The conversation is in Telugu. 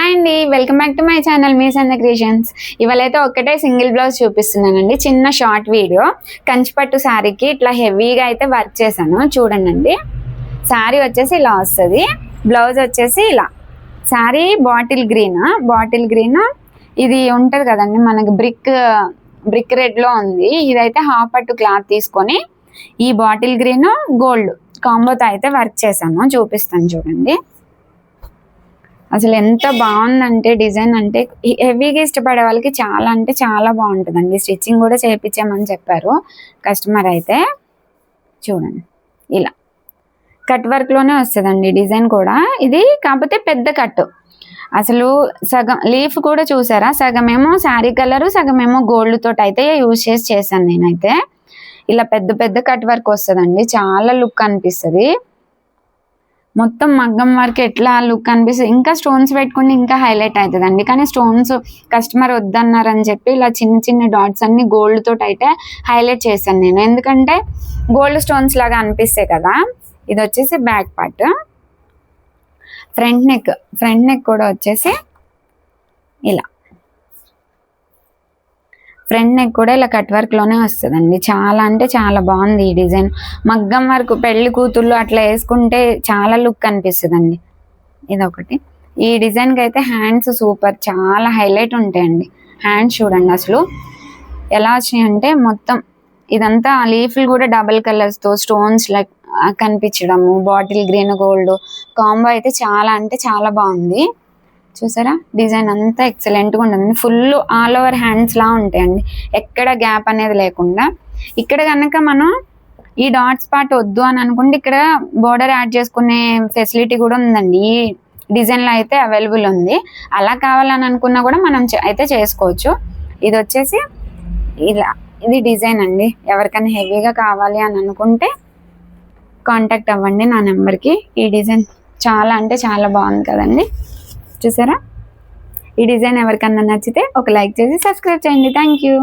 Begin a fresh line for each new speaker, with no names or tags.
హాయ్ అండి, welcome back to my channel మీ సంధ్య క్రియేషన్స్. ఇవాళైతే ఒక్కటే సింగిల్ బ్లౌజ్ చూపిస్తున్నానండి. చిన్న షార్ట్ వీడియో. కంచిపట్టు శారీకి ఇట్లా హెవీగా అయితే వర్క్ చేశాను, చూడండి. శారీ వచ్చేసి ఇలా వస్తుంది, బ్లౌజ్ వచ్చేసి ఇలా. శారీ బాటిల్ గ్రీన్ ఇది ఉంటుంది కదండి, మనకి బ్రిక్ రెడ్లో ఉంది. ఇదైతే హాఫ్ పట్టు క్లాత్ తీసుకొని ఈ బాటిల్ గ్రీన్ గోల్డ్ కాంబోతో అయితే వర్క్ చేశాను, చూపిస్తాను చూడండి. అసలు ఎంత బాగుందంటే డిజైన్, అంటే హెవీగా ఇష్టపడే వాళ్ళకి చాలా అంటే చాలా బాగుంటుందండి. స్టిచ్చింగ్ కూడా చేయించామని చెప్పారు కస్టమర్ అయితే. చూడండి, ఇలా కట్ వర్క్లోనే వస్తుందండి డిజైన్ కూడా. ఇది కాకపోతే పెద్ద కట్. అసలు సగం లీఫ్ కూడా చూసారా, సగమేమో శారీ కలరు, సగమేమో గోల్డ్ తోటి అయితే యూజ్ చేశాను నేనైతే. ఇలా పెద్ద పెద్ద కట్ వర్క్ వస్తుందండి, చాలా లుక్ అనిపిస్తుంది. మొత్తం మగ్గం వరకు ఎట్లా లుక్ అనిపిస్తుంది. ఇంకా స్టోన్స్ పెట్టుకుంటే ఇంకా హైలైట్ అవుతుందండి. కానీ స్టోన్స్ కస్టమర్ వద్దన్నారని చెప్పి ఇలా చిన్న చిన్న డాట్స్ అన్ని గోల్డ్ తోటి అయితే హైలైట్ చేశాను నేను, ఎందుకంటే గోల్డ్ స్టోన్స్ లాగా అనిపిస్తాయి కదా. ఇది వచ్చేసి బ్యాక్ పార్ట్. ఫ్రంట్ నెక్ కూడా వచ్చేసి ఇలా, ఫ్రంట్ నెక్ కూడా ఇలా కట్ వర్క్ లోనే వస్తుందండి. చాలా అంటే చాలా బాగుంది ఈ డిజైన్. మగ్గం వర్క్ పెళ్లి కూతుళ్ళు అట్లా వేసుకుంటే చాలా లుక్ అనిపిస్తుందండి. ఇదొకటి. ఈ డిజైన్కి అయితే హ్యాండ్స్ సూపర్, చాలా హైలైట్ ఉంటాయండి. హ్యాండ్స్ చూడండి అసలు ఎలా వచ్చినాయి అంటే, మొత్తం ఇదంతా లీఫ్లు కూడా డబల్ కలర్స్తో స్టోన్స్ లైక్ కనిపించడము, బాటిల్ గ్రీన్ గోల్డ్ కాంబో అయితే చాలా అంటే చాలా బాగుంది. చూసారా, డిజైన్ అంతా ఎక్సలెంట్గా ఉంటుంది. ఫుల్ ఆల్ ఓవర్ హ్యాండ్స్ లా ఉంటాయండి, ఎక్కడ గ్యాప్ అనేది లేకుండా. ఇక్కడ కనుక మనం ఈ డాట్స్ పార్ట్ వద్దు అని అనుకుంటే ఇక్కడ బోర్డర్ యాడ్ చేసుకునే ఫెసిలిటీ కూడా ఉందండి. ఈ డిజైన్లో అయితే అవైలబుల్ ఉంది. అలా కావాలని అనుకున్నా కూడా మనం అయితే చేసుకోవచ్చు. ఇది వచ్చేసి ఇలా, ఇది డిజైన్ అండి. ఎవరికైనా హెవీగా కావాలి అని అనుకుంటే కాంటాక్ట్ అవ్వండి నా నెంబర్కి. ఈ డిజైన్ చాలా అంటే చాలా బాగుంది కదండి. చూసారా, ఈ డిజైన్ ఎవరికన్నా నచ్చితే ఒక లైక్ చేసి సబ్స్క్రైబ్ చేయండి. Thank you.